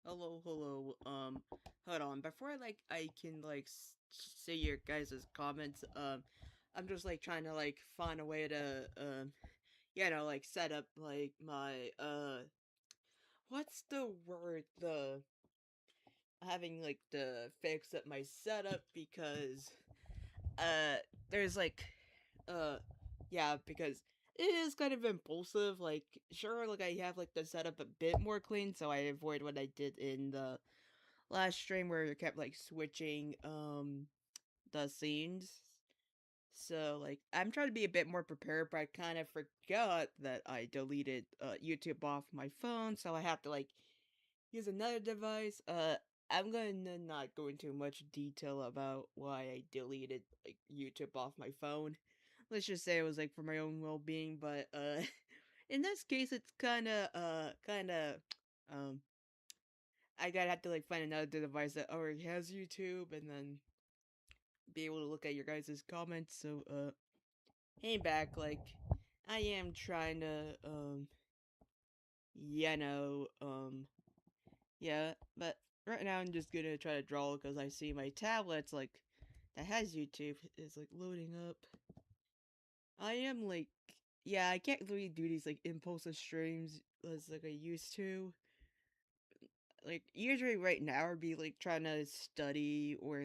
Hello. Hold on. Before I can see your guys' comments. I'm just trying to find a way to set up my what's the word the having to fix up my setup because uh there's uh because it is kind of impulsive. Sure, I have the setup a bit more clean so I avoid what I did in the last stream where it kept switching the scenes. So I'm trying to be a bit more prepared, but I kind of forgot that I deleted YouTube off my phone, so I have to use another device. I'm gonna not go into much detail about why I deleted YouTube off my phone. Let's just say it was for my own well-being, but in this case it's kind of um I gotta have to find another device that already has YouTube and then be able to look at your guys' comments. So hey back, I am trying to you know yeah, but right now I'm just gonna try to draw because I see my tablet's that has YouTube is loading up. I am yeah, I can't really do these impulsive streams as I used to. Usually right now I'd be trying to study or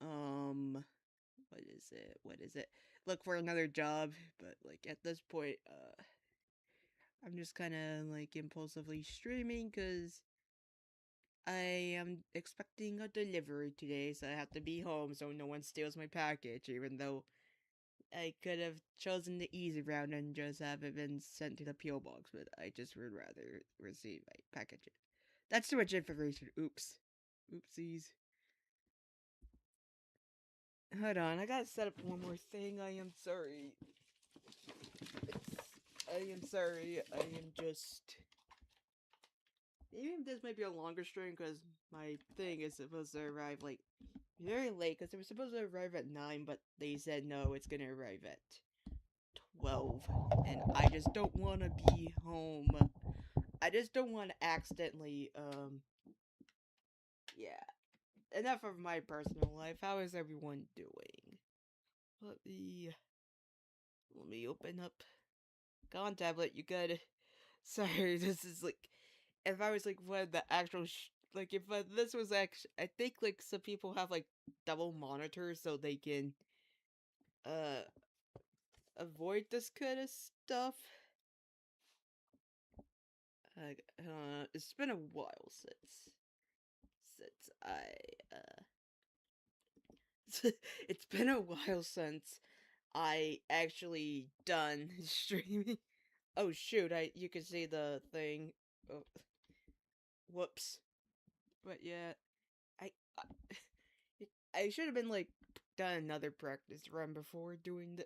um what is it look for another job, but at this point I'm just kind of impulsively streaming because I am expecting a delivery today, so I have to be home so no one steals my package, even though I could have chosen the easy route and just have it been sent to the P.O. box, but I just would rather receive my package. That's too much information. Oops. Oopsies. Hold on, I gotta set up one more thing. I am sorry. I am sorry. I am just. Even this might be a longer stream because my thing is supposed to arrive very late because it was supposed to arrive at 9, but they said no, it's gonna arrive at 12. And I just don't want to be home. I just don't want to accidentally, yeah. Enough of my personal life. How is everyone doing? Let me, let me open up. Go on, tablet, you good? Sorry, this is if I was one of the actual if this was actually, I think some people have double monitors so they can uh avoid this kind of stuff. It's been a while since I it's been a while since I actually done streaming. Oh shoot, you can see the thing. Oh, whoops. But yeah, I I should have been done another practice run before doing the.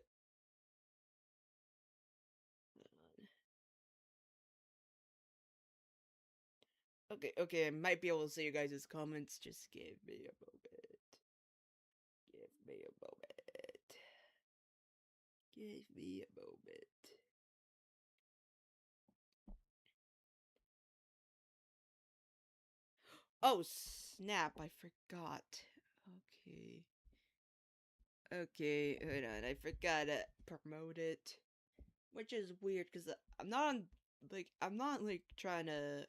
Okay, I might be able to see you guys' comments. Just give me a moment. Give me a moment. Give me a moment. Oh snap! I forgot. Okay. Okay, hold on. I forgot to promote it, which is weird because I'm not on I'm not trying to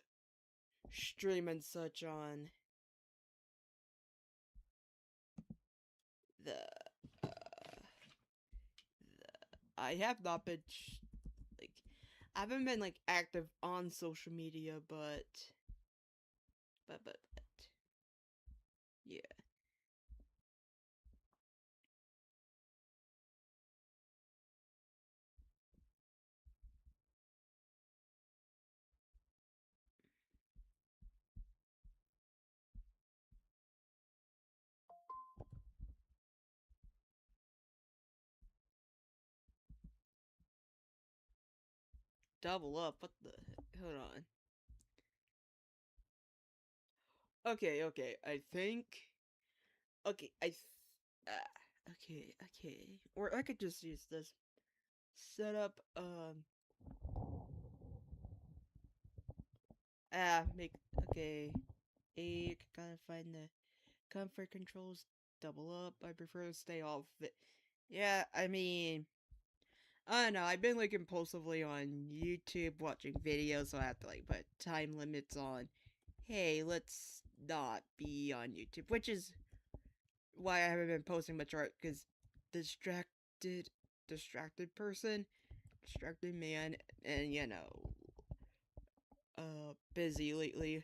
stream and such on the I have not been like I haven't been active on social media, but yeah. Double up. What the? Hold on. Okay. I think. Okay, okay. Or I could just use this setup. Make okay. A gotta find the comfort controls. Double up. I prefer to stay off it. Yeah, I mean, I don't know. I've been like impulsively on YouTube watching videos, so I have to like put time limits on. Hey, let's not be on YouTube, which is why I haven't been posting much art because distracted, distracted person, distracted man, and busy lately.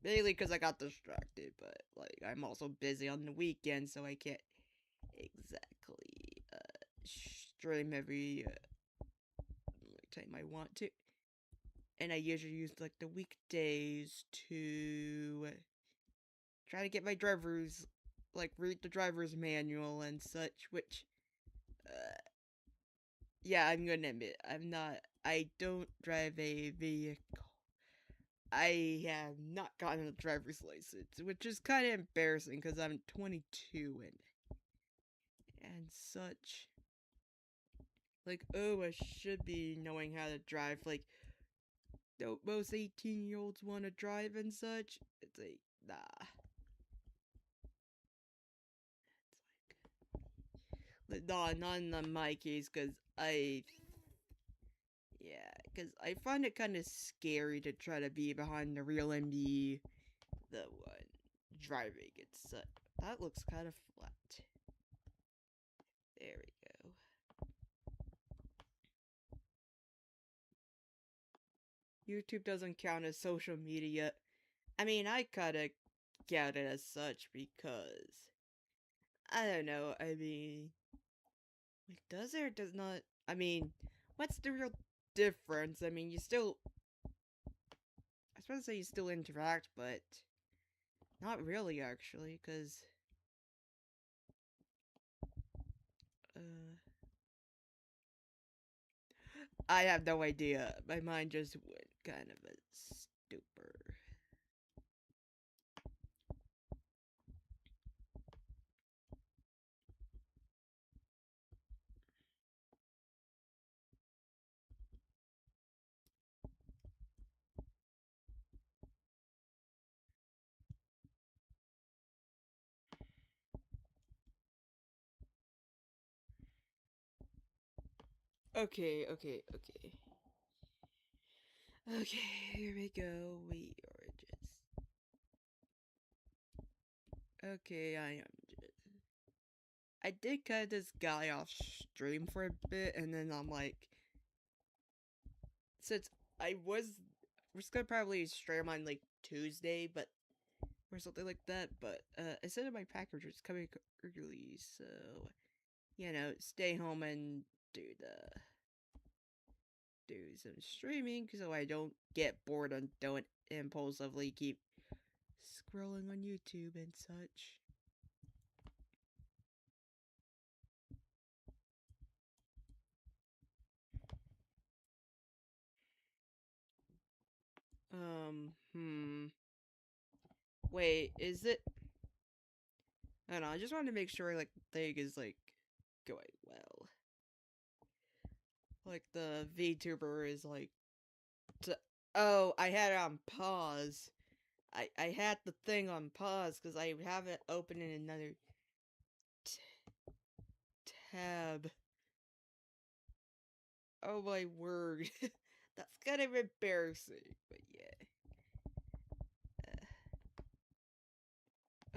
Mainly because I got distracted, but like I'm also busy on the weekend, so I can't exactly stream every time I want to. And I usually use like the weekdays to try to get my driver's like read the driver's manual and such. Which, uh, yeah, I'm gonna admit I'm not. I don't drive a vehicle. I have not gotten a driver's license, which is kind of embarrassing because I'm 22 and such. Like, oh, I should be knowing how to drive. Like, don't most 18-year-olds want to drive and such? It's like, nah. It's like, nah, not in my case, because yeah, because I find it kind of scary to try to be behind the wheel and be the one driving. It's, that looks kind of flat. There we go. YouTube doesn't count as social media. I mean, I kinda count it as such because I don't know. I mean, wait, does or does not? I mean, what's the real difference? I mean, you still. I was supposed to say you still interact, but not really actually, because uh, I have no idea. My mind just went kind of a stupor. Okay, okay, okay. Okay, here we go. We are just. Okay, I am just. I did cut this guy off stream for a bit, and then I'm like, since I was gonna probably stream on like Tuesday, but or something like that. But I said my package was coming early, so stay home and do the do some streaming, so I don't get bored and don't impulsively keep scrolling on YouTube and such. Hmm. Wait, is it? I don't know. I just wanted to make sure like the thing is like going well. Like the VTuber is like, t- oh, I had it on pause. I had the thing on pause because I have it open in another tab. Oh my word, that's kind of embarrassing. But yeah.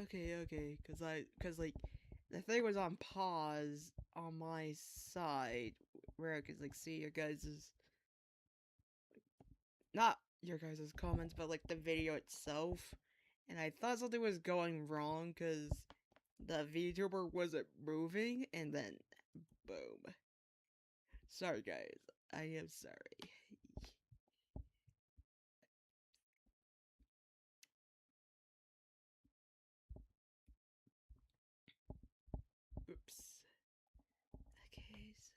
Okay, cause like the thing was on pause on my side where I could like see your guys's not your guys' comments, but like the video itself. And I thought something was going wrong because the VTuber wasn't moving, and then boom. Sorry, guys. I am sorry. Oops. Okay, so.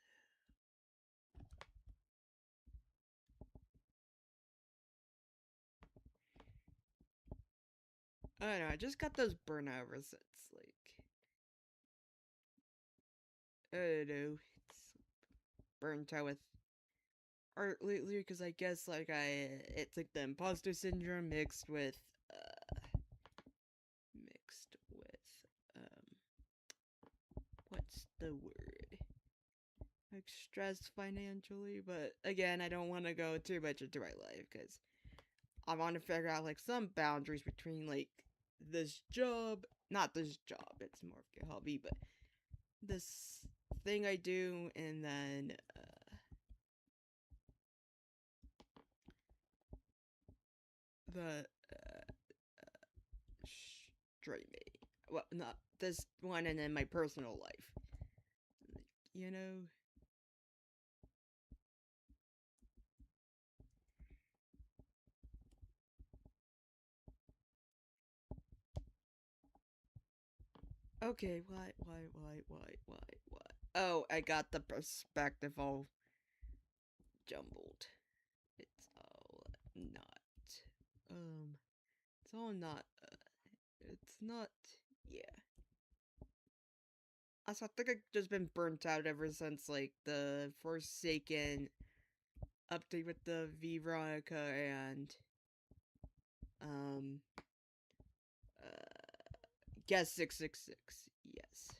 I don't know, I just got those burnout resets, like. I don't know. It's burnt out with art lately because I guess like it's like the imposter syndrome mixed with what's the word? Like stressed financially, but again, I don't want to go too much into my life because I want to figure out like some boundaries between like this job, not this job, it's more of a hobby, but this thing I do, and then the streaming. Well, not this one, and then my personal life. You know. Okay, why? Oh, I got the perspective all jumbled. It's all not. Um, it's all not. It's not. Yeah. Also, I think I've just been burnt out ever since like the Forsaken update with the Veronica and um guess 666. Yes.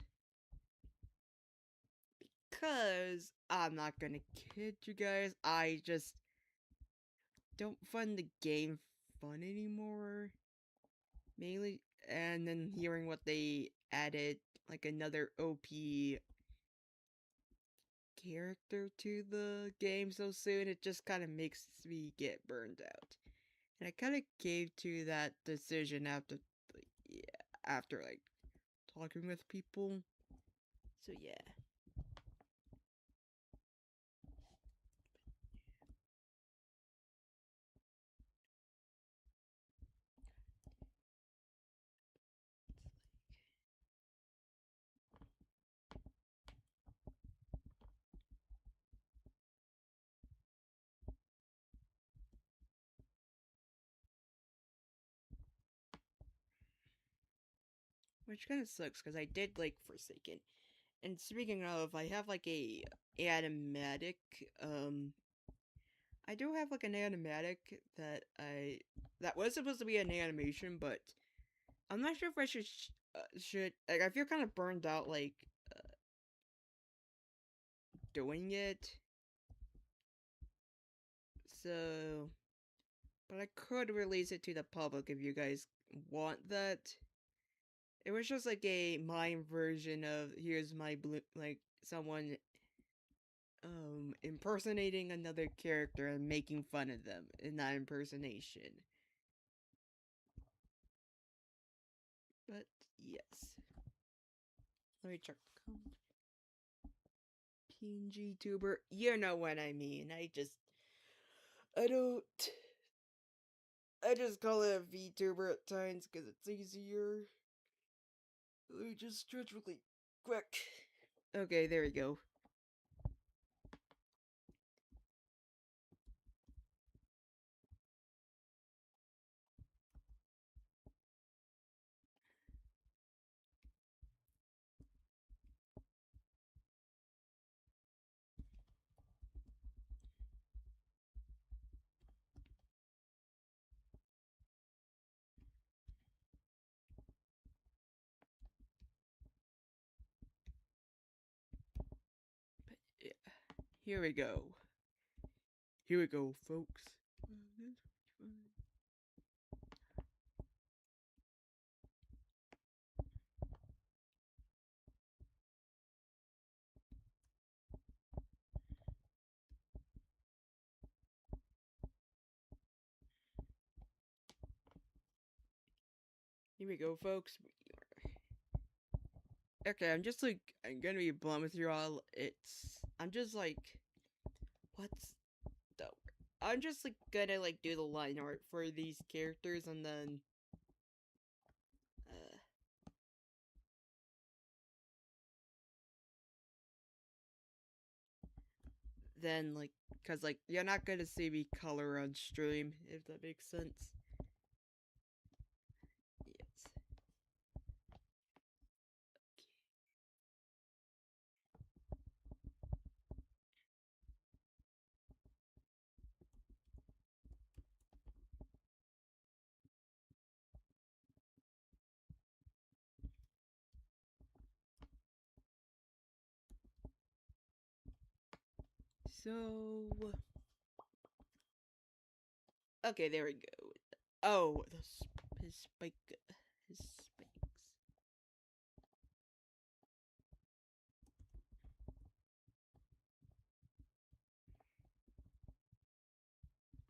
Cause I'm not gonna kid you guys, I just don't find the game fun anymore. Mainly, and then hearing what they added, like another OP character to the game so soon, it just kind of makes me get burned out. And I kind of gave to that decision after, like, yeah, after like talking with people. So yeah. Which kind of sucks because I did like Forsaken. And speaking of, I have like a animatic. I do have like an animatic that was supposed to be an animation, but I'm not sure if I should like I feel kind of burned out like doing it. So, but I could release it to the public if you guys want that. It was just like a mime version of here's my blue like someone impersonating another character and making fun of them in that impersonation. But yes. Let me check the comment. PNG tuber. You know what I mean. I don't I just call it a VTuber at times because it's easier. Let me just stretch really quick. Okay, there we go. But yeah, here we go. Here we go, folks. Here we go, folks. Okay, I'm gonna be blunt with you all. I'm just like, what's the, I'm just like gonna like do the line art for these characters and uh, then like, cause like you're not gonna see me color on stream if that makes sense. Yes. So, okay, there we go. Oh, his spike, his spikes.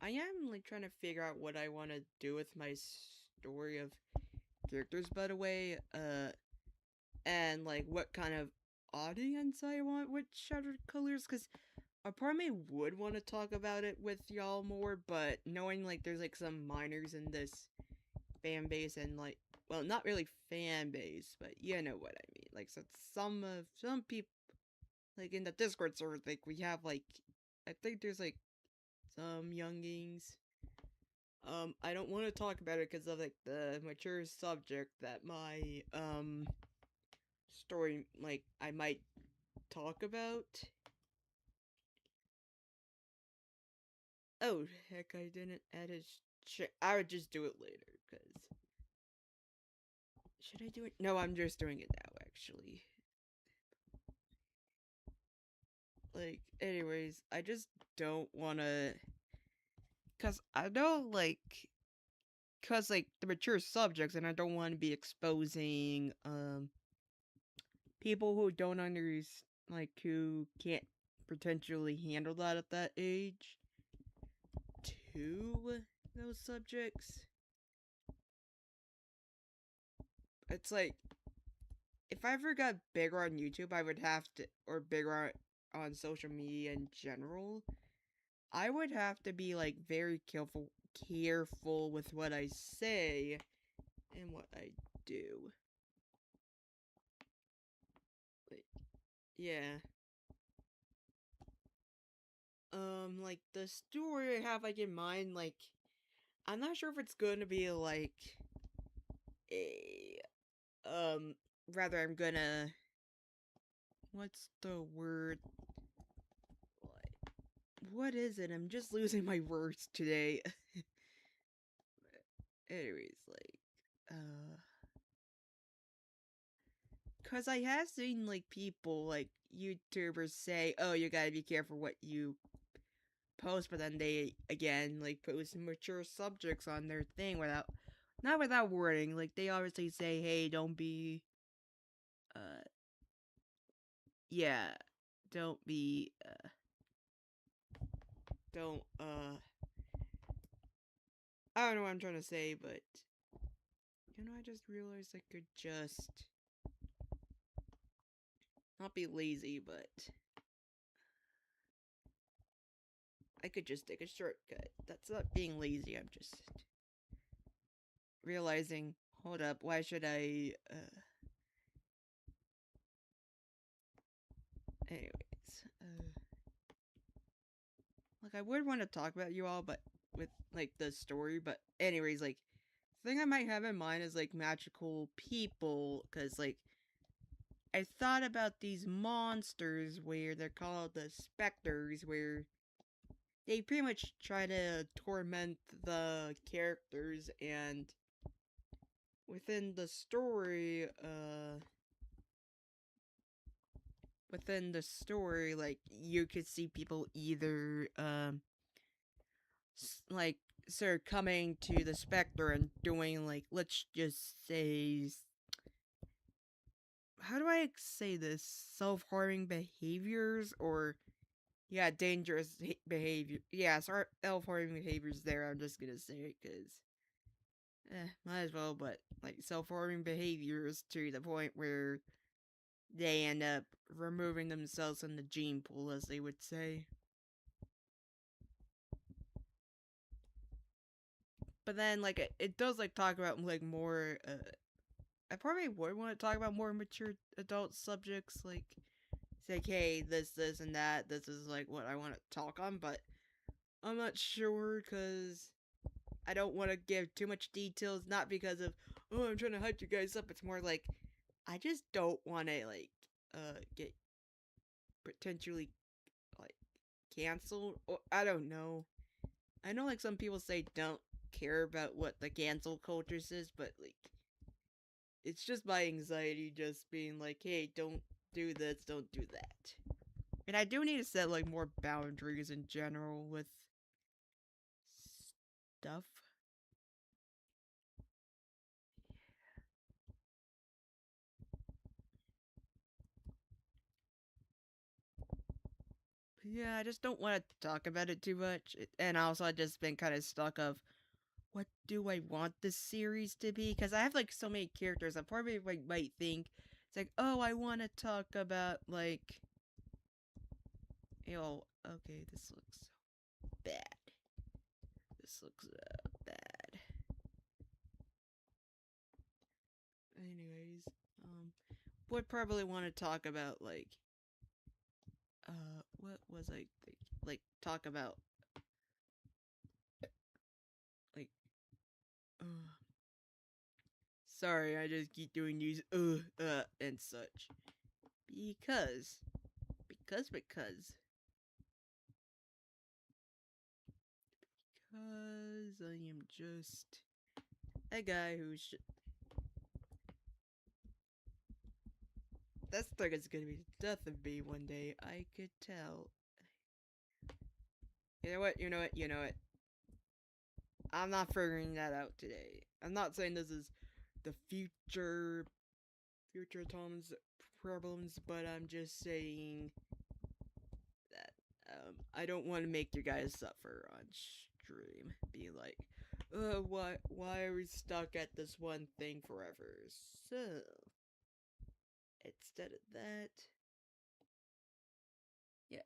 I am like trying to figure out what I want to do with my story of characters, by the way. And like what kind of audience I want with Shattered Colors, because a part of me would want to talk about it with y'all more, but knowing like there's like some minors in this fan base and like, well, not really fan base, but you know what I mean. Like, so some people like in the Discord server, like we have like, I think there's like some youngings. I don't want to talk about it because of like the mature subject that my story like I might talk about. Oh heck, I didn't add his. I would just do it later because should I do it? No, I'm just doing it now. Actually, like, anyways, I just don't want to, cause I know cause like the mature subjects, and I don't want to be exposing people who don't understand, like who can't potentially handle that at that age to those subjects. It's like if I ever got bigger on YouTube, I would have to, or bigger on social media in general, I would have to be like very careful with what I say and what I do. Like, yeah. Like the story I have like in mind, like I'm not sure if it's going to be like a rather I'm gonna, what's the word? What is it? I'm just losing my words today. Anyways, like cause I have seen like people like YouTubers say, "Oh, you gotta be careful what you post," but then they again like post mature subjects on their thing without, not without wording. Like they obviously say, "Hey, don't be, uh, yeah, don't be, don't, I don't know what I'm trying to say, but I just realized I could just not be lazy, but I could just take a shortcut. That's not being lazy. I'm just realizing, hold up, why should I, anyways, like I would want to talk about you all, but with like the story, but anyways, like the thing I might have in mind is like magical people, because like I thought about these monsters where they're called the specters, where they pretty much try to torment the characters, and within the story, like you could see people either like sort of coming to the specter and doing like, let's just say, how do I say this, self-harming behaviors, or yeah, dangerous behavior, yeah, self-harming behaviors there, I'm just gonna say it because might as well, but like self-harming behaviors to the point where they end up removing themselves from the gene pool, as they would say. But then, like, it does like talk about like more. I probably would want to talk about more mature adult subjects, like say, like, hey, this, and that. This is like what I want to talk on, but I'm not sure because I don't want to give too much details. Not because of, oh, I'm trying to hype you guys up. It's more like I just don't want to like get potentially like canceled, or I don't know. I know like some people say don't care about what the cancel culture says, but like it's just my anxiety just being like, hey, don't do this, don't do that. And I do need to set like more boundaries in general with stuff. Yeah, I just don't want to talk about it too much. And also, I just been kind of stuck of what do I want this series to be? Because I have like so many characters. I probably like might think it's like, oh, I want to talk about like, okay, this looks bad. This looks bad. Anyways, would probably want to talk about like, what was I think? Like talk about like, uh, sorry, I just keep doing these and such because because I am just a guy who's that's thing is gonna be the death of me one day. I could tell. You know what? You know what? You know what? I'm not figuring that out today. I'm not saying this is the future Tom's problems, but I'm just saying that I don't want to make you guys suffer on stream. Be like, why are we stuck at this one thing forever? So instead of that, yeah,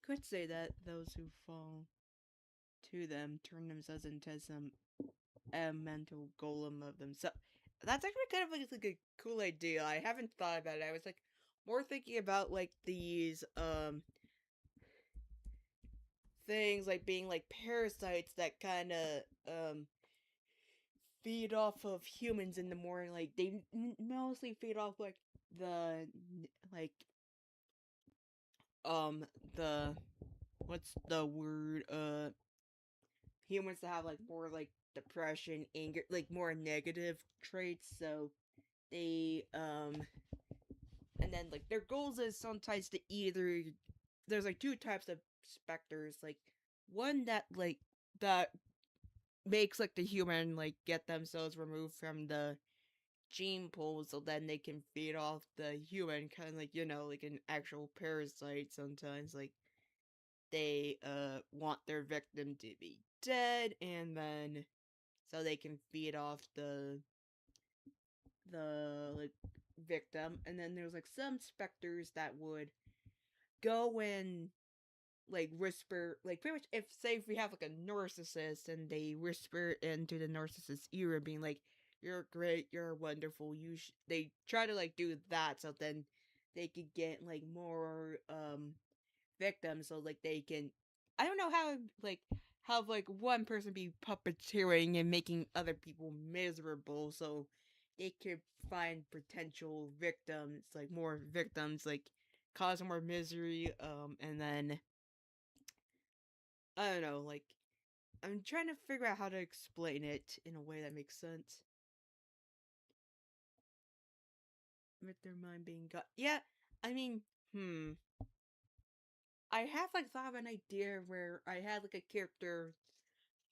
could say that those who fall to them turn themselves into some mental golem of themselves. That's actually kind of like a cool idea. I haven't thought about it. I was like more thinking about like these things like being like parasites that kind of feed off of humans in the morning. Like they mostly feed off like the like um the what's the word humans that have like more like depression, anger, like more negative traits. So they and then like their goals is sometimes to either there's like two types of specters, like one that like that makes like the human like get themselves removed from the gene pool so then they can feed off the human, kind of like, like an actual parasite. Sometimes like they want their victim to be dead, and then so they can feed off the like victim. And then there's like some specters that would go and like whisper, like pretty much, if say if we have like a narcissist and they whisper into the narcissist's ear being like, you're great, you're wonderful, they try to like do that so then they could get like more victims, so like they can, I don't know how, like have like one person be puppeteering and making other people miserable so they could find potential victims, like more victims, like cause more misery, and then I don't know, like I'm trying to figure out how to explain it in a way that makes sense. With their mind being got, yeah, I mean, I have like thought of an idea where I had like a character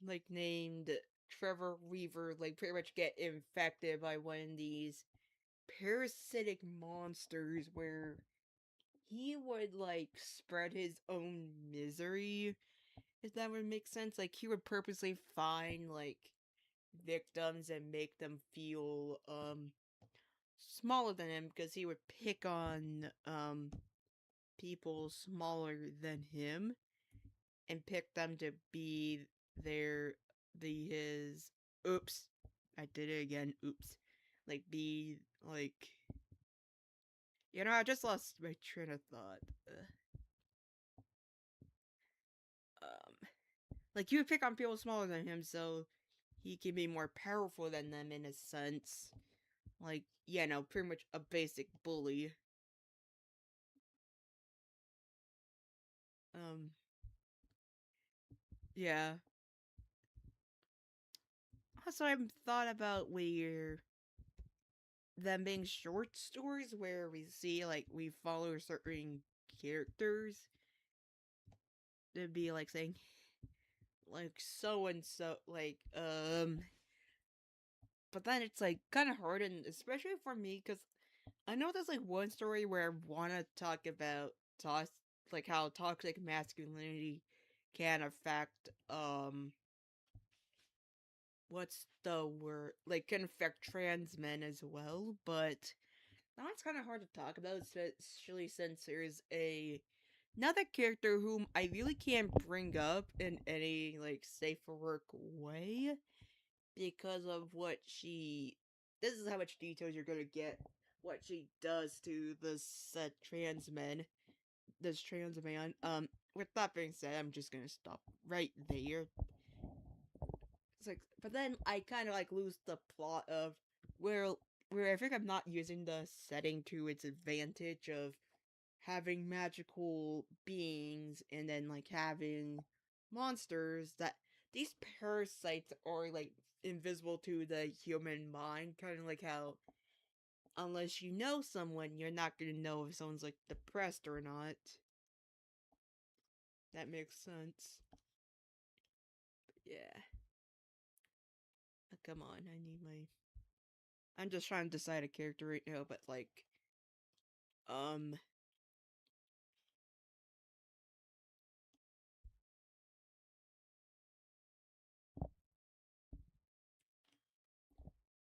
like named Trevor Weaver, like pretty much get infected by one of these parasitic monsters where he would like spread his own misery, if that would make sense. Like he would purposely find like victims and make them feel smaller than him, because he would pick on people smaller than him and pick them to be their the his oops, I did it again, oops, like be like, I just lost my train of thought. um like he would pick on people smaller than him so he can be more powerful than them in a sense, like, pretty much a basic bully. um yeah. Also, I've thought about where them being short stories where we see like we follow certain characters to be like saying like so and so but then it's like kind of hard, and especially for me because I know there's like one story where I want to talk about like how toxic masculinity can affect what's the word, like can affect trans men as well, but now it's kind of hard to talk about, especially since there's another character whom I really can't bring up in any like safe for work way because of what she. This is how much details you're gonna get. What she does to this trans man, this trans man. With that being said, I'm just gonna stop right there. It's like, but then I kind of like lose the plot of where where I think I'm not using the setting to its advantage of having magical beings and then like having monsters that these parasites are like invisible to the human mind, kind of like how unless you know someone, you're not gonna know if someone's like depressed or not. That makes sense. But yeah. Come on, I need my. I'm just trying to decide a character right now, but like, um,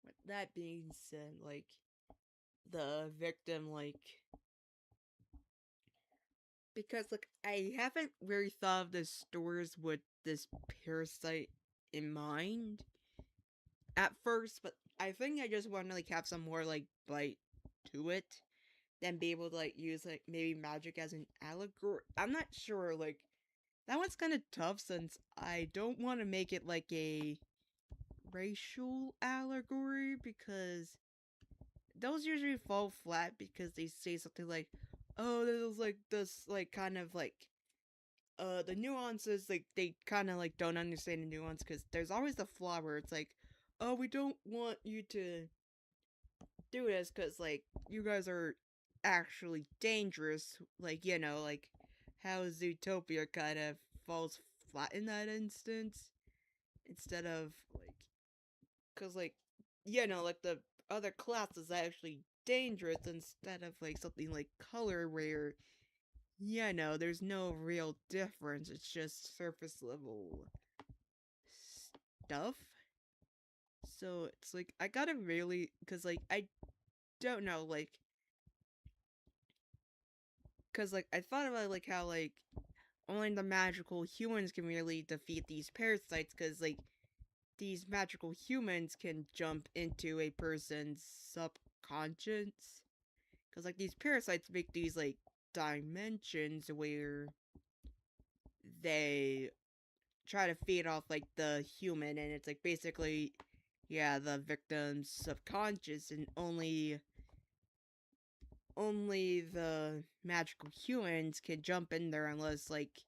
with that being said, like, the victim, like, because like I haven't really thought of the stores with this parasite in mind at first, but I think I just want to like have some more like bite to it than be able to like use like maybe magic as an allegory. I'm not sure, like that one's kind of tough since I don't want to make it like a racial allegory because those usually fall flat because they say something like, "Oh, there's like this like kind of like the nuances like they kind of like don't understand the nuance because there's always the flaw where it's like, oh, we don't want you to do this because like you guys are actually dangerous, like like how Zootopia kind of falls flat in that instance instead of like because like like the other class is actually dangerous instead of like something like color where there's no real difference. It's just surface level stuff. So it's like I gotta really, cause like I don't know, like, cause like I thought about like how like only the magical humans can really defeat these parasites, cause like these magical humans can jump into a person's subconscious, cause like these parasites make these like dimensions where they try to feed off like the human, and it's like basically the victim's subconscious, and only the magical humans can jump in there unless like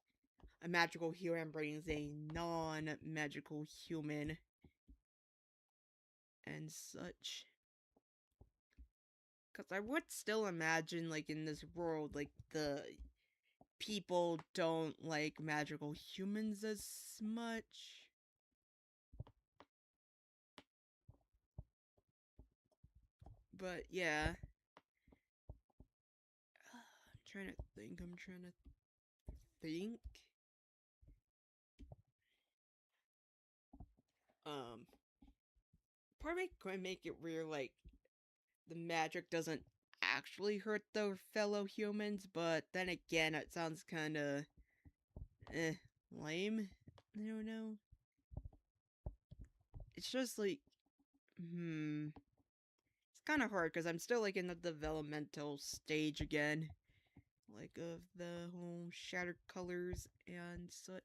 a magical human brings a non-magical human and such. Because I would still imagine like in this world like the people don't like magical humans as much. But yeah, I'm trying to think. Um, probably could make it where like the magic doesn't actually hurt their fellow humans, but then again, it sounds kind of lame. I don't know. It's just like it's kind of hard because I'm still like in the developmental stage again, like of the whole shattered colors and such.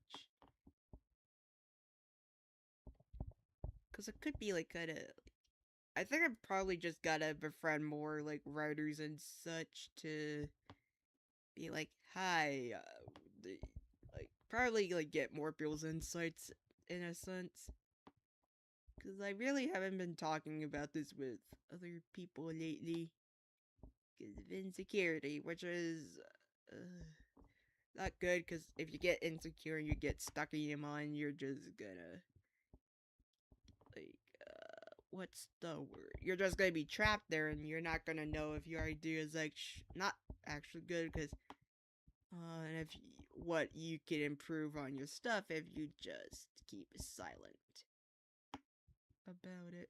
Because it could be like kind of. I think I probably just gotta befriend more like writers and such to be like, hi, like probably like get more people's insights in a sense. Because I really haven't been talking about this with other people lately because of insecurity, which is not good, because if you get insecure and you get stuck in your mind, you're just gonna like what's the word? You're just gonna be trapped there, and you're not gonna know if your idea is like not actually good, because and if what you can improve on your stuff if you just keep silent about it.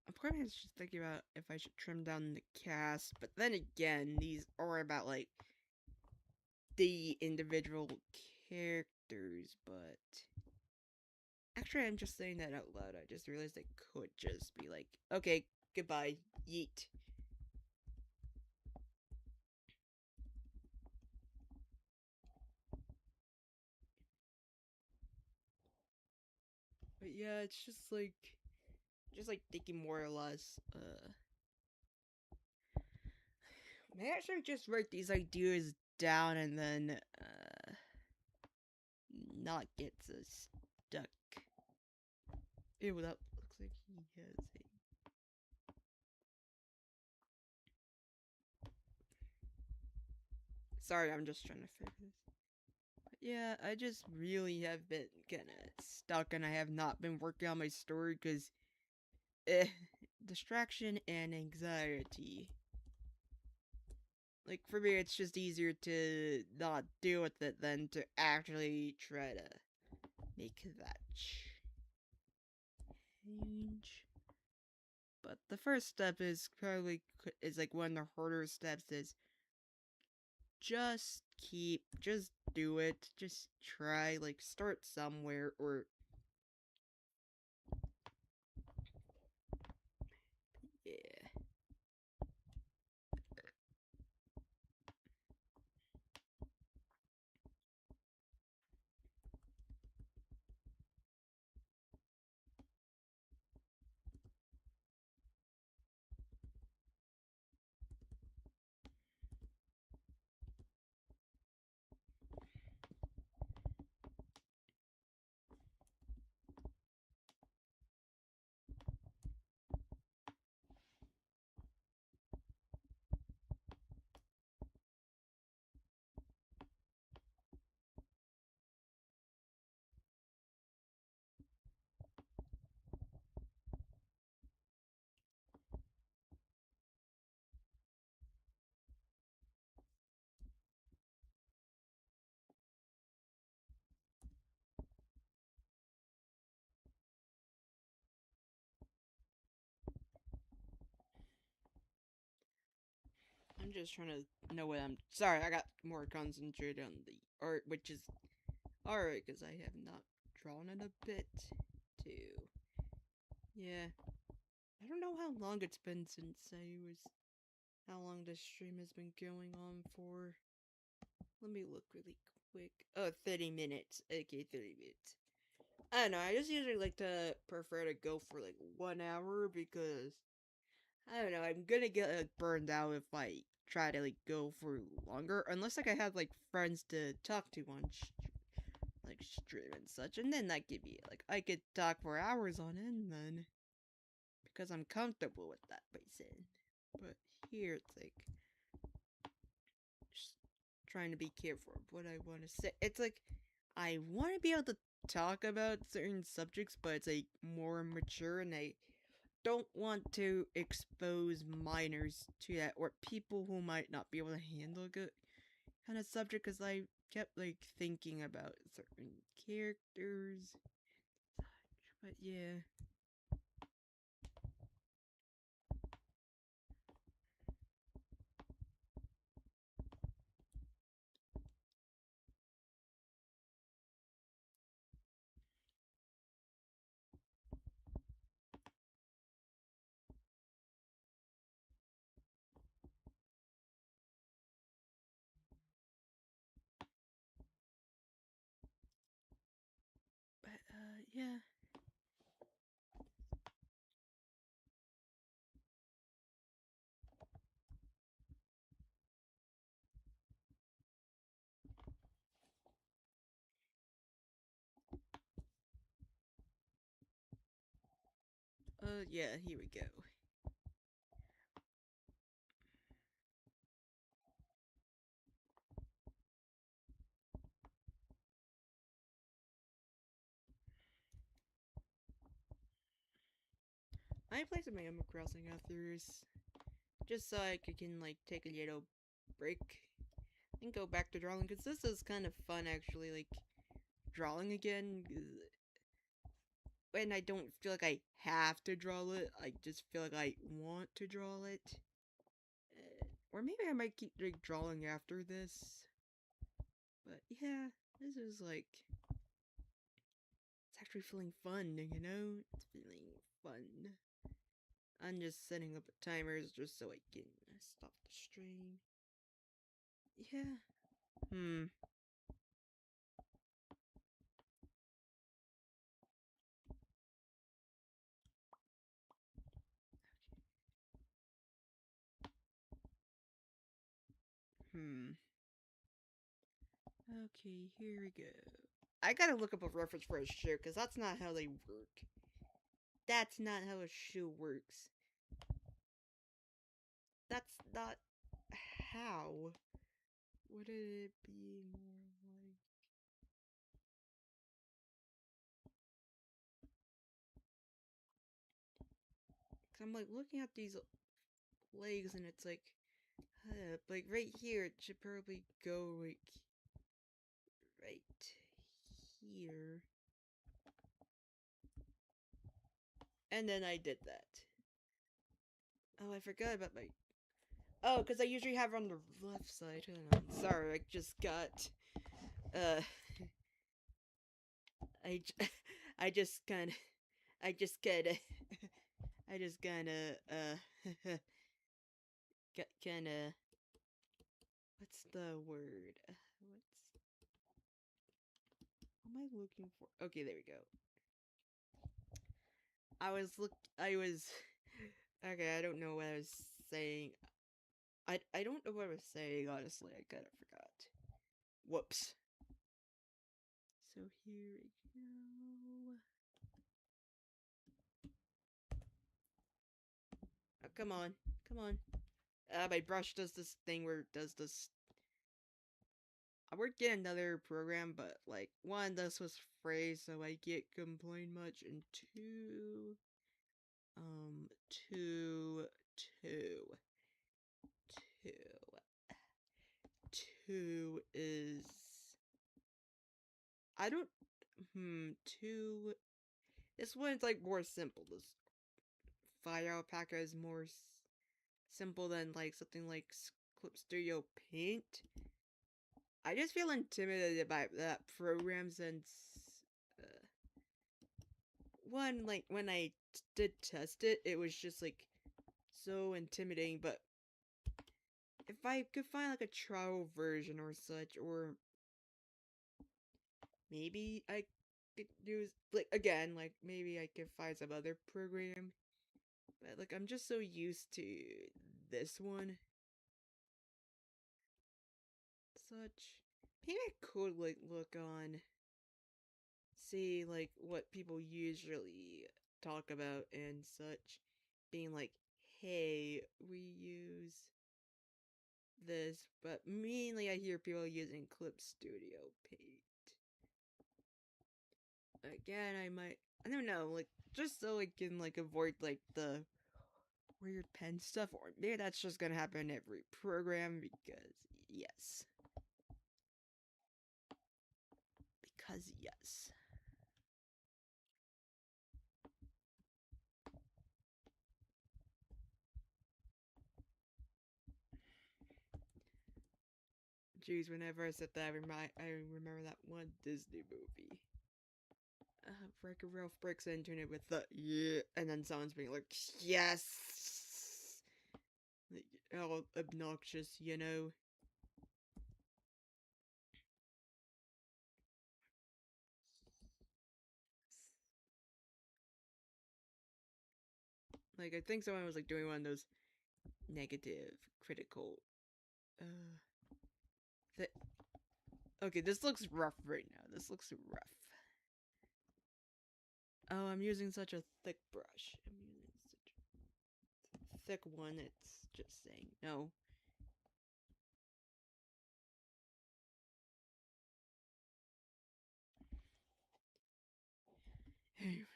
I'm kind of just thinking about if I should trim down the cast, but then again, these are about like the individual characters, but actually, I'm just saying that out loud. I just realized it could just be like, okay, goodbye, yeet. But yeah, it's just like thinking more or less. May I actually just write these ideas down and then not get so stuck. Ew, that looks like he has a. Sorry, I'm just trying to fix this. But yeah, I just really have been kind of stuck, and I have not been working on my story because distraction and anxiety. Like for me, it's just easier to not deal with it than to actually try to make that change. But the first step is probably is like one of the harder steps is just do it, just try, like start somewhere, or yeah. I'm just trying to know what I'm. Sorry, I got more concentrated on the art, which is alright because I have not drawn it a bit too. Yeah, I don't know how long it's been since I was. How long this stream has been going on for. Let me look really quick. Oh, 30 minutes. Okay, 30 minutes. I don't know, I just usually like to prefer to go for like 1 hour because I don't know, I'm gonna get like burned out if I try to like go for longer, unless like I have like friends to talk to on like stream and such, and then that could be like I could talk for hours on end then because I'm comfortable with that person. But here it's like just trying to be careful of what I want to say. It's like I want to be able to talk about certain subjects, but it's like more mature, and I don't want to expose minors to that or people who might not be able to handle a good kind of subject. Because I kept like thinking about certain characters, but yeah. But yeah. Yeah, here we go. I play some Animal Crossing after this, just so I can like take a little break and go back to drawing, because this is kind of fun actually, like drawing again. When I don't feel like I have to draw it, I just feel like I want to draw it. Or maybe I might keep like drawing after this. But yeah, this is like, it's actually feeling fun, you know? It's feeling fun. I'm just setting up timers just so I can stop the stream. Yeah. Hmm. Hmm. Okay, here we go. I gotta look up a reference for a shoe, because that's not how they work. That's not how a shoe works. That's not how. Would it be more like... Cause I'm like looking at these legs and it's like right here it should probably go like right here. And then I did that. Oh, I forgot about my... Oh, because I usually have it on the left side. Hold on. Sorry, I just got... Uh... I, I just kinda... I just kinda... I just kinda... kinda... What's the word? What am I looking for? Okay, there we go. I was... Okay, I don't know what I was saying. I don't know what I was saying, honestly. I kinda forgot. Whoops. So here we go. Oh, come on. Come on. My brush does this thing where it does this... I would get another program, but, like, one, this was free, so I get complain much, and two... Two... Two... Two... Two is... I don't... Two... This one's, like, more simple. This Fire Alpaca is more simple than, like, something like Clip Studio Paint. I just feel intimidated by that program since... Uh, one, like, when I did test it, it was just, like, so intimidating, but if I could find, like, a trial version or such, or maybe I could use, like, again, like, maybe I could find some other program, but, like, I'm just so used to this one. Such. Maybe I could, like, look on, see, like, what people usually talk about and such, being like, hey, we use this, but mainly I hear people using Clip Studio Paint. Again, I don't know, like, just so I can, like, avoid, like, the weird pen stuff, or maybe that's just gonna happen in every program, because, yes. Because, yes. Jeez, whenever I said that, I remember that one Disney movie. Wreck-It Ralph breaks into it with the yeah, and then someone's being like, yes! Like, all obnoxious, you know? Like, I think someone was, like, doing one of those negative, critical, th okay, this looks rough right now. This looks rough. Oh, I'm using such a thick brush. I'm using such a thick one, it's just saying no. Anyways,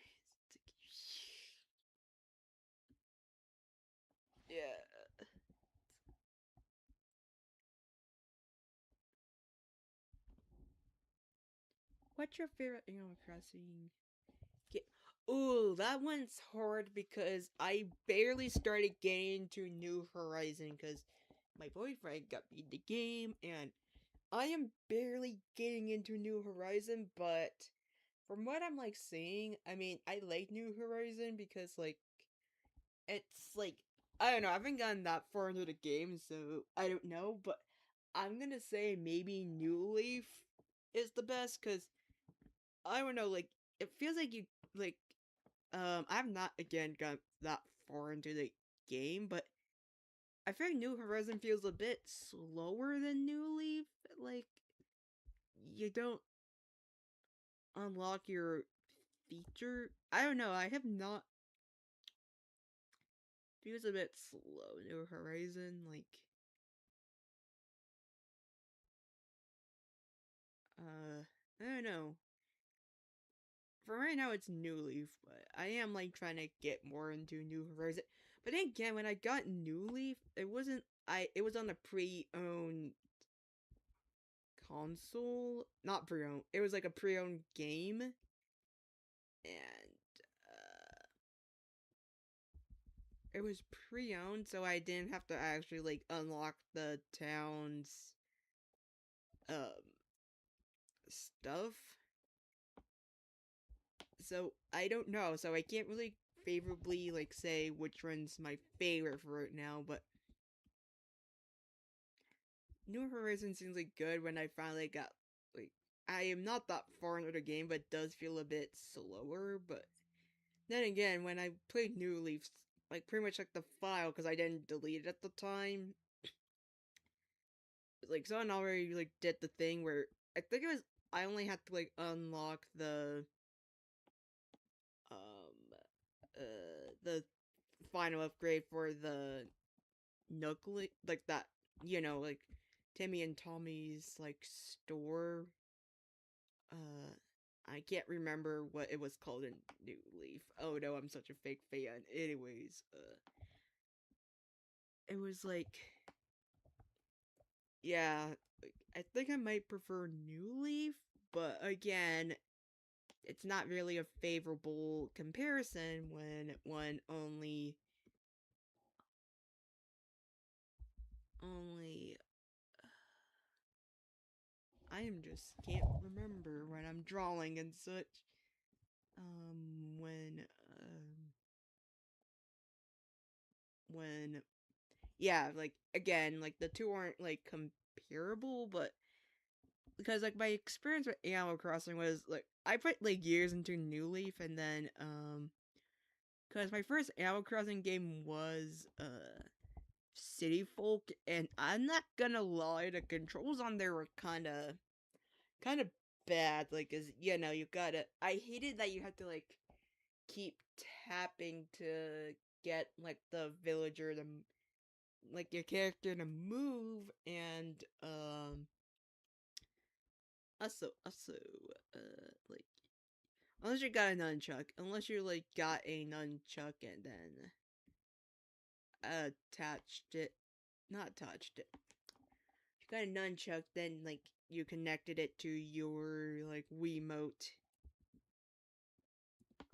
yeah. What's your favorite Animal Crossing game? Ooh, that one's hard because I barely started getting into New Horizon because my boyfriend got me the game and I am barely getting into New Horizon, but from what I'm like seeing, I mean, I like New Horizon because like it's like I don't know, I haven't gotten that far into the game, so I don't know, but I'm gonna say maybe New Leaf is the best because I don't know, like it feels like you like I've not again got that far into the game, but I feel like New Horizon feels a bit slower than New Leaf. Like you don't unlock your feature. I don't know. I have not. Feels a bit slow. New Horizon, like I don't know. For right now, it's New Leaf, but I am like trying to get more into New Horizon. But then again, when I got New Leaf, it wasn't. It was on a pre-owned console, not pre-owned. It was like a pre-owned game, and it was pre-owned, so I didn't have to actually like unlock the town's um stuff. So I don't know. So I can't really favorably like say which one's my favorite for right now. But New Horizons seems like good when I finally got like I am not that far into the game, but it does feel a bit slower. But then again, when I played New Leafs, like pretty much like the file because I didn't delete it at the time. Like someone already like did the thing where I think it was I only had to like unlock the final upgrade for the Nucleus, like that, like Timmy and Tommy's like store. Uh, I can't remember what it was called in New Leaf. Oh no, I'm such a fake fan. Anyways, it was like, yeah, like, I think I might prefer New Leaf, but again, it's not really a favorable comparison when one only I am just can't remember when I'm drawing and such. When when yeah, like again, like the two aren't like comparable, but because like my experience with Animal Crossing was like I put like years into New Leaf, and then because my first Animal Crossing game was City Folk, and I'm not gonna lie, the controls on there were kind of bad. Like, cause you gotta. I hated that you had to like keep tapping to get like the villager to like your character to move, and also like unless you got a nunchuck, unless you like got a nunchuck and then attached it, not touched it. If you got a nunchuck, then like you connected it to your like Wiimote.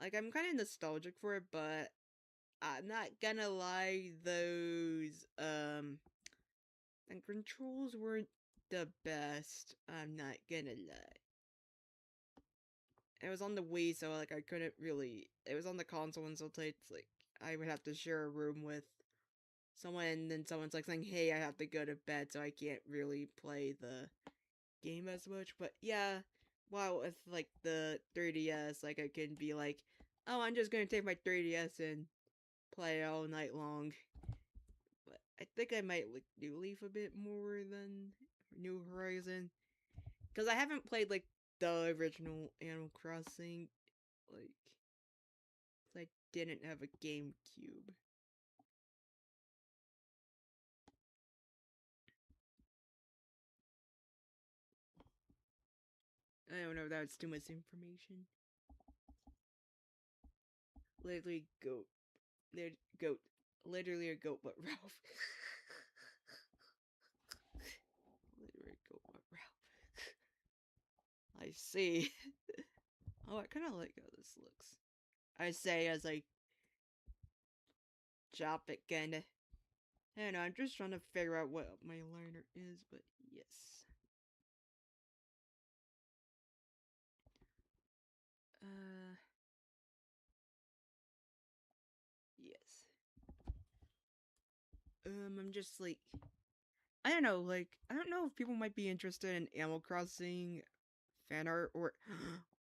Like I'm kind of nostalgic for it, but I'm not gonna lie, those and controls weren't the best. I'm not gonna lie. It was on the Wii, so like I couldn't really. It was on the console, and so it's like I would have to share a room with someone, and then someone's like saying, "Hey, I have to go to bed, so I can't really play the game as much." But yeah, while with like the 3DS, like I can be like, "Oh, I'm just gonna take my 3DS and play all night long." But I think I might like New Leaf a bit more than New Horizon because I haven't played like the original Animal Crossing. Like I didn't have a GameCube. I don't know if that's too much information. Literally goat. Goat. Literally a goat, but Ralph. Literally a goat, but Ralph. I see. Oh, I kind of like how this looks. I say as I chop it, kinda. I don't know, I'm just trying to figure out what my liner is, but yes. Uh, yes. I'm just like, I don't know, like, I don't know if people might be interested in Animal Crossing fan art or.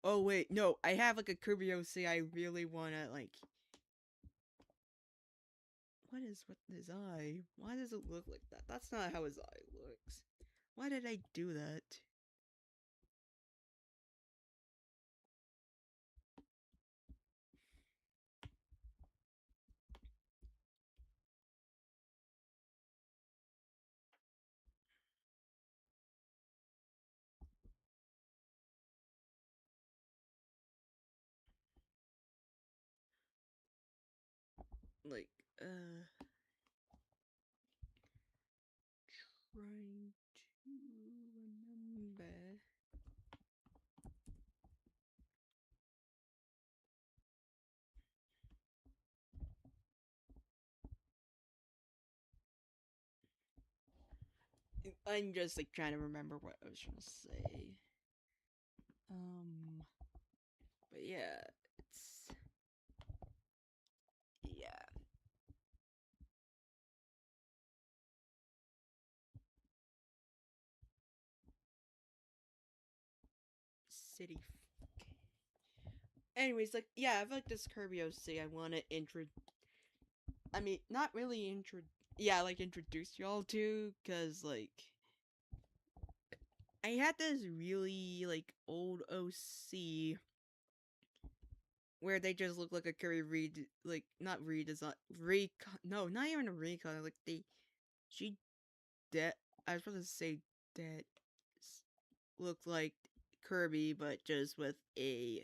Oh, wait, no, I have like a Kirby OC I really wanna, like. What is with his eye? Why does it look like that? That's not how his eye looks. Why did I do that? Like, trying to remember. I'm just like trying to remember what I was trying to say. But yeah, it's yeah, city. Anyways, like yeah, I've like this Kirby OC. I want to intro. I mean, not really intro. Yeah, like introduce y'all to, cause like I had this really like old OC where they just look like a Kirby like not redesign, no, not even a recolor. Like she dead. I was supposed to say that looked like Kirby, but just with a.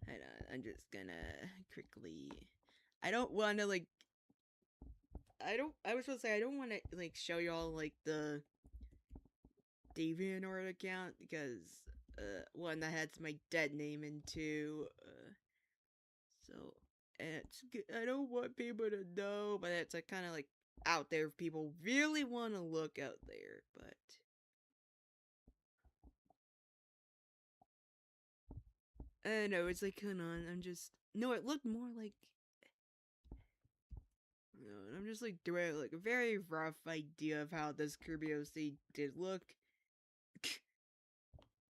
Hold on, I'm just gonna quickly. I don't want to like. I don't. I was supposed to say I don't want to like show y'all like the DeviantArt account because one that has my dead name and two so it's I don't want people to know, but it's like kind of like out there if people really want to look out there, but I don't know, it's like hold on, I'm just no, it looked more like no, I'm just like doing like a very rough idea of how this Kirby OC did look.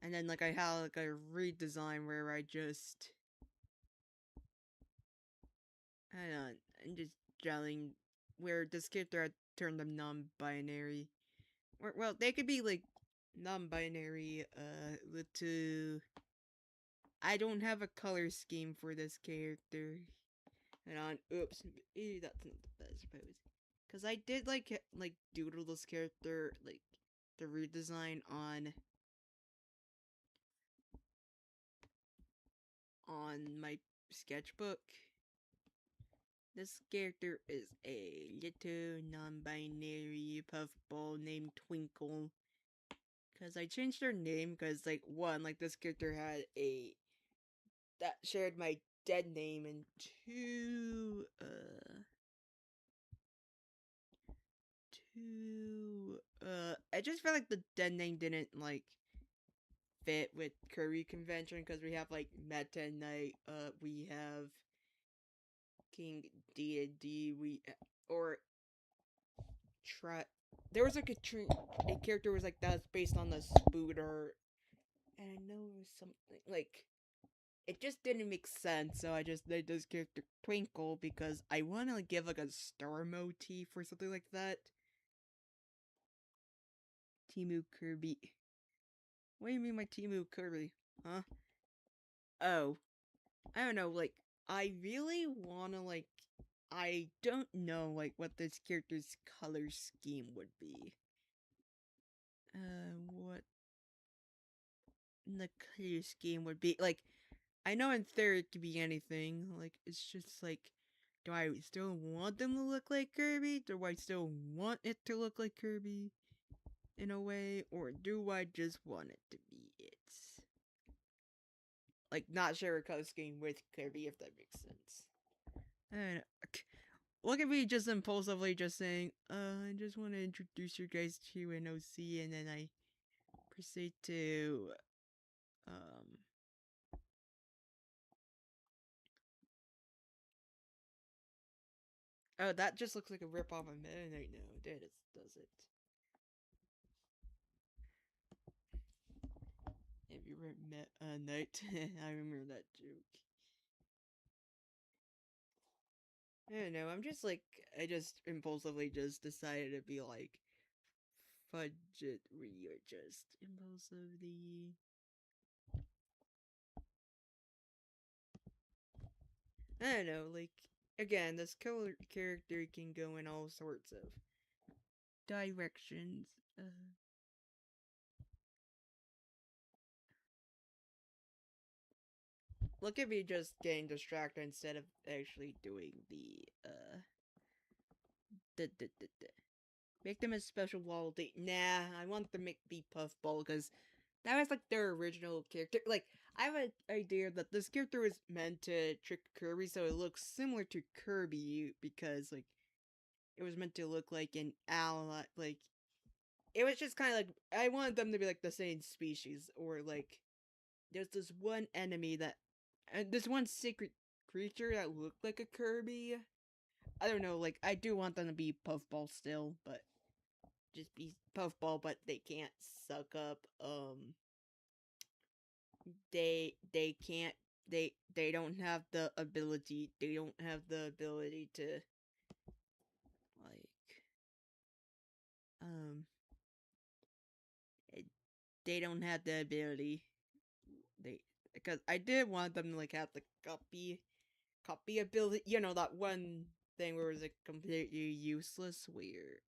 And then like I had like a redesign where I just hang on, I'm just gelling where this character I turned them non-binary. Well, they could be like non-binary. To I don't have a color scheme for this character. And on, oops, that's not the best, I suppose. Cause I did like doodle this character like the redesign on my sketchbook. This character is a little non-binary puffball named Twinkle. Cause I changed her name because like one, like this character had a that shared my dead name, and two, I just felt like the dead name didn't like fit with Curry convention because we have like Meta Knight, we have King D&D, we or try. There was like a character was like that's based on the Spooter, and I know it was something like it just didn't make sense, so I just made this character Twinkle because I want to give like a star motif or something like that. Timu Kirby. What do you mean my Timu Kirby? Huh? Oh, I don't know, like, I really wanna like. I don't know like what this character's color scheme would be. What the color scheme would be like. I know in theory it could be anything. Like it's just like, do I still want them to look like Kirby? Do I still want it to look like Kirby in a way, or do I just want it to be it? Like not share a color scheme with Kirby, if that makes sense. And look at me just impulsively just saying, I just want to introduce you guys to an OC, and then I proceed to, um, oh, that just looks like a rip off of Meta Knight now. That is, does it? Have you ever met a knight? I remember that joke. I don't know, I'm just like, I just impulsively just decided to be like, fudge it, we are just impulsively. I don't know, like, again, this character can go in all sorts of directions. Look at me just getting distracted instead of actually doing the make them a special wall. Nah, I want to make the Puffball because that was like their original character. Like, I have an idea that this character was meant to trick Kirby, so it looks similar to Kirby because like it was meant to look like an ally. Like it was just kind of like I wanted them to be like the same species, or like there's this one enemy that, this one secret creature that looked like a Kirby. I don't know, like I do want them to be Puffball still, but just be Puffball, but they can't suck up. They can't. They don't have the ability. They don't have the ability to like um. They don't have the ability. They, because I did want them to like have the copy ability. You know that one thing where it was like completely useless, where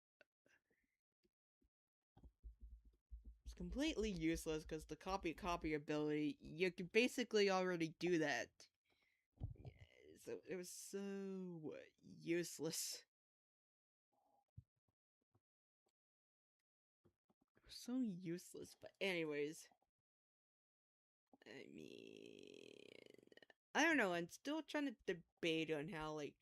it's completely useless because the copy ability, you could basically already do that. So it was so useless. So useless. But anyways, I mean, I don't know. I'm still trying to debate on how like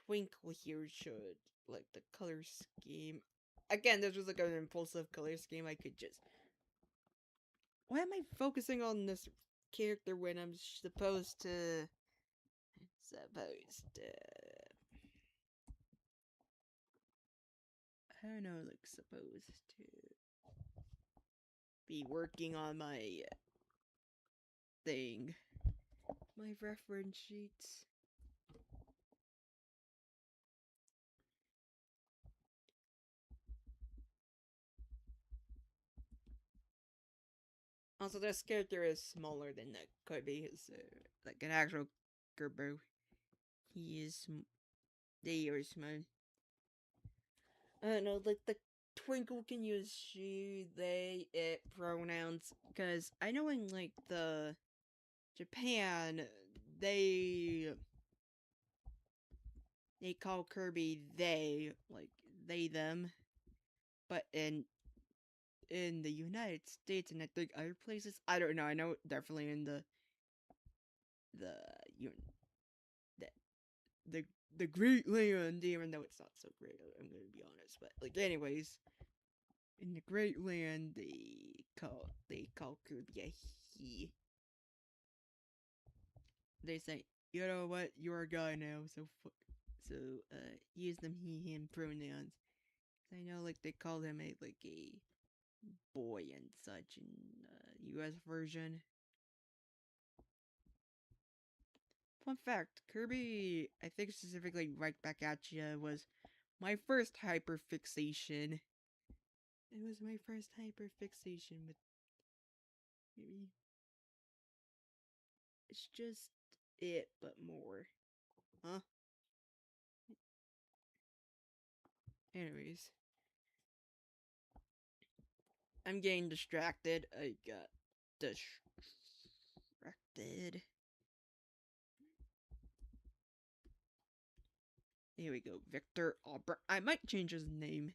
Twinkle here should like the color scheme. Again, this was like an impulsive color scheme. I could just. Why am I focusing on this character when I'm supposed to? Supposed to. I don't know, like supposed to be working on my thing, my reference sheets. Also, this character is smaller than that could be. His like an actual Gerbo. He is. They are small. I don't know, like the Twinkle can use she, they, it pronouns. Because I know in like the Japan, they they call Kirby they, like they them. But in the United States and I think other places, I don't know. I know definitely in the you the the the Great Land, even though it's not so great, I'm gonna be honest. But like, anyways, in the Great Land, they call Kirby a he. They say, you know what, you're a guy now, so use them he him pronouns. I know, like they call him a boy and such in U.S. version. Fun fact: Kirby, I think specifically right back at ya, was my first hyperfixation. It was my first hyperfixation with maybe. It's just it, but more. Huh? Anyways, I'm getting distracted. I got distracted. Here we go. Victor Auburn. I might change his name.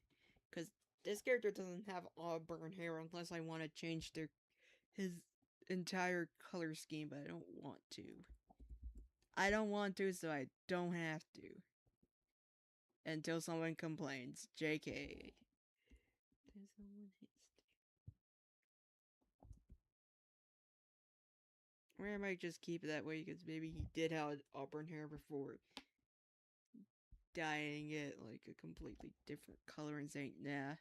Because this character doesn't have auburn hair unless I want to change his entire color scheme, but I don't want to. I don't want to, so I don't have to. Until someone complains. JK. Or I might just keep it that way because maybe he did have auburn hair before dyeing it like a completely different color and saying, nah.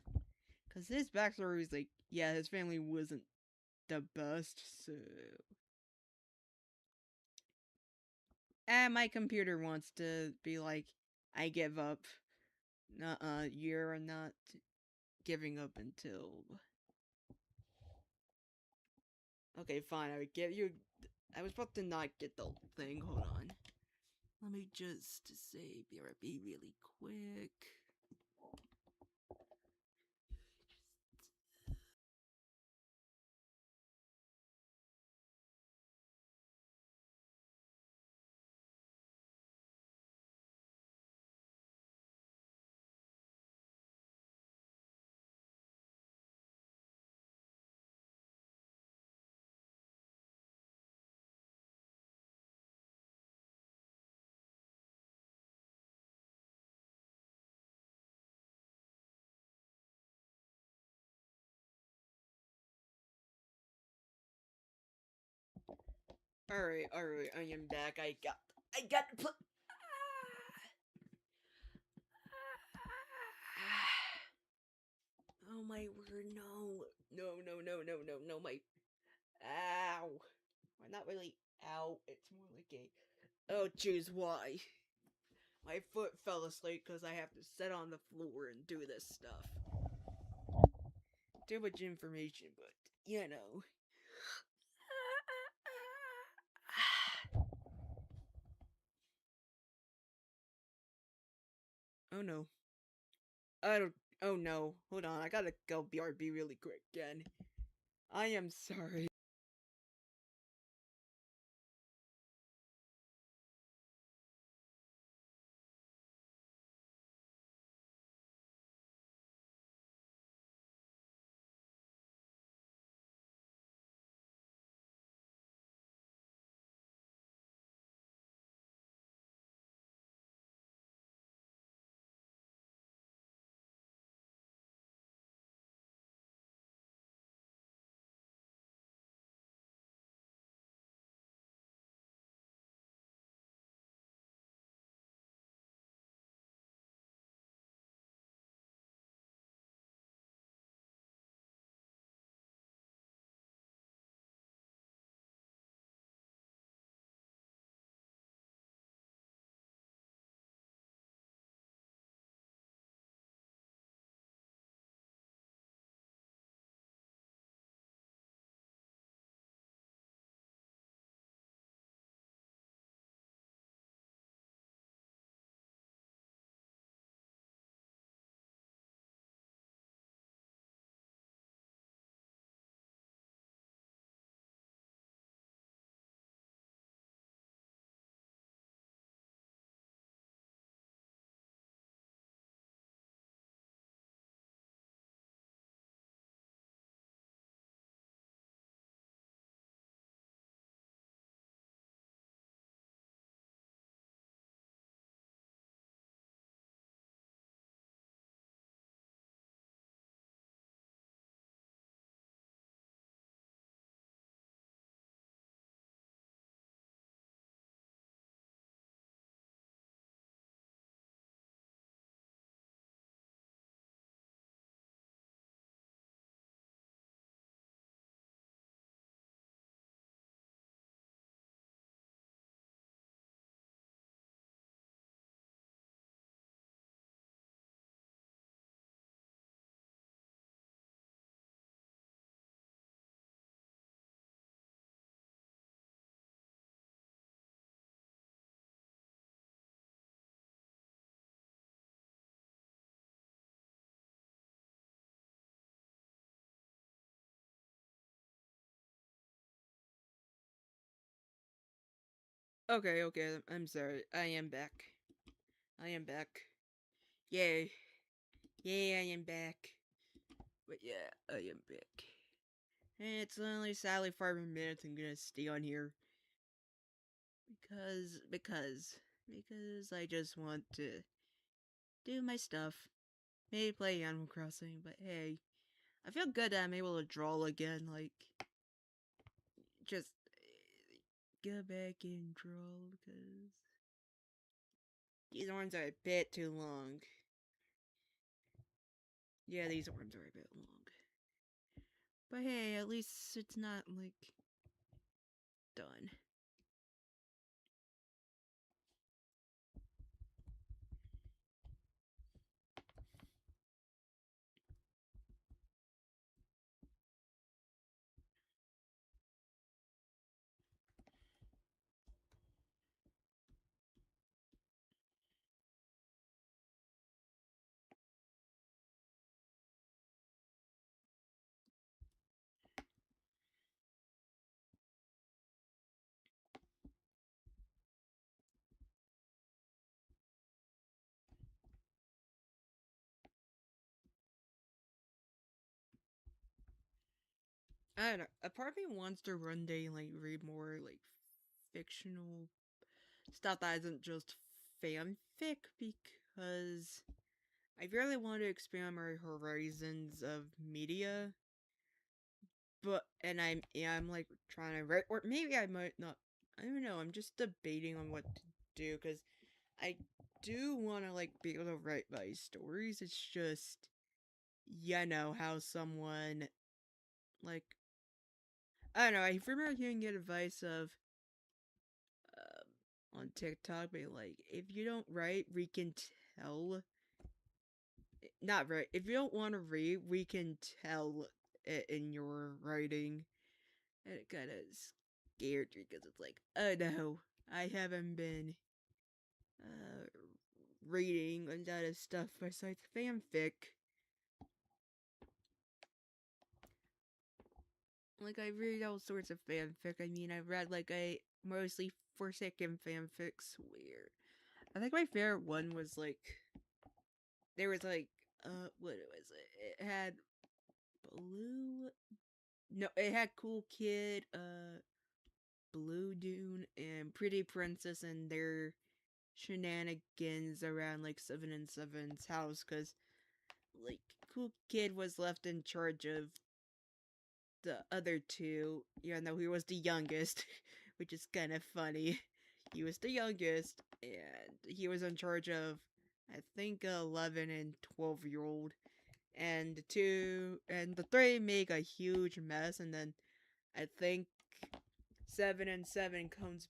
Because his backstory is like, yeah, his family wasn't the best, so. And my computer wants to be like, I give up. You're not giving up until. Okay, fine, I would give you. I was about to not get the thing, hold on. Let me just say BRB really quick. Alright, I am back. I got to put. Oh my word, no. No, my. Ow. Well, not really ow, it's more like a. Oh, jeez, why? My foot fell asleep because I have to sit on the floor and do this stuff. Too much information, but, you know. Oh no. I don't. Oh no. Hold on, I gotta go BRB really quick again. I am sorry. Okay, okay, I'm sorry. I am back. I am back. Yay. Yay, I am back. But yeah, I am back. And it's only sadly 5 minutes. I'm gonna stay on here because I just want to do my stuff. Maybe play Animal Crossing, but hey, I feel good that I'm able to draw again. Like, just go back and draw because these ones are a bit too long. Yeah, these ones are a bit long. But hey, at least it's not like done. I don't know. A part of me wants to one day like read more like fictional stuff that isn't just fanfic because I really want to expand my horizons of media. But and I'm like trying to write, or maybe I might not. I don't know. I'm just debating on what to do because I do want to like be able to write my stories. It's just how someone like I don't know. I remember hearing advice of on TikTok, being like, if you don't write, we can tell. Not right. If you don't want to read, we can tell it in your writing. And it kind of scared me because it's like, oh no, I haven't been uh, reading a lot of stuff besides fanfic. Like, I read all sorts of fanfic. I mean, I've read like a mostly Forsaken fanfics where I think my favorite one was like there was like what was it? It had Blue. No, it had Cool Kid, Blue Dune, and Pretty Princess and their shenanigans around like Seven and Seven's house, because like Cool Kid was left in charge of the other two, even though he was the youngest, which is kind of funny. He was the youngest, and he was in charge of, I think, 11 and 12-year-old, and the three make a huge mess, and then I think 7 and 7 comes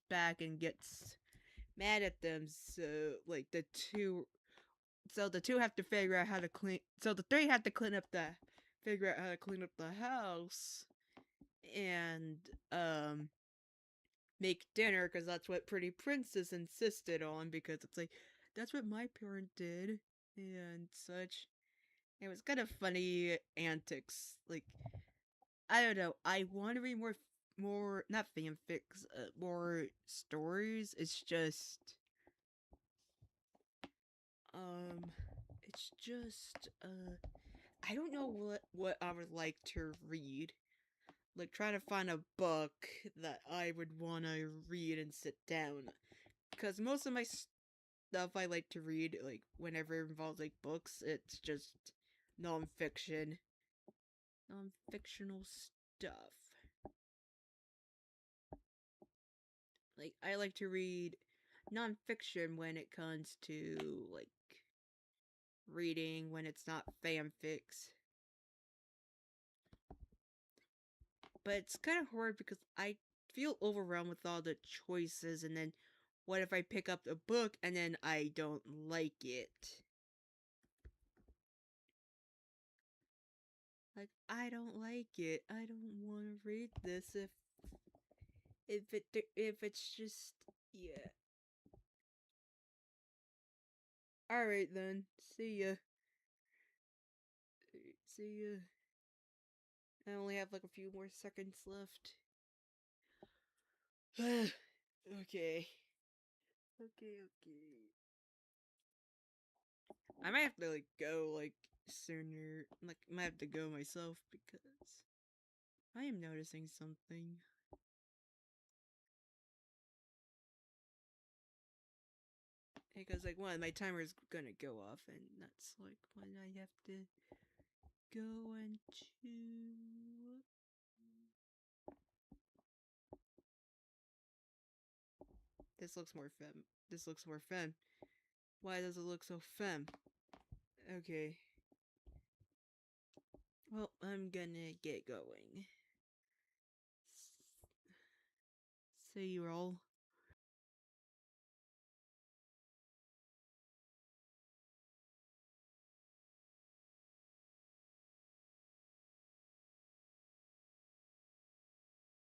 back and gets mad at them. So like the two have to figure out how to clean. So the three have to figure out how to clean up the house and make dinner because that's what Pretty Princess insisted on because it's like that's what my parent did and such. It was kind of funny antics. Like I don't know. I want to read more not fanfics, more stories. Um, it's just I don't know what I would like to read. Like trying to find a book that I would want to read and sit down. Because most of my stuff I like to read, like whenever it involves like books, it's just nonfiction, non-fictional stuff. Like I like to read nonfiction when it comes to like reading when it's not fanfics. But it's kind of hard because I feel overwhelmed with all the choices, and then what if I pick up a book and then I don't like it? Like I don't like it. I don't want to read this if it's just yeah. All right then. See ya. See ya. I only have like a few more seconds left. Okay. Okay. I might have to like go like sooner. Like I might have to go myself because I am noticing something. Because like one, my timer is gonna go off, and that's like when I have to go into. This looks more femme. This looks more femme. Why does it look so femme? Okay. Well, I'm gonna get going. See you all.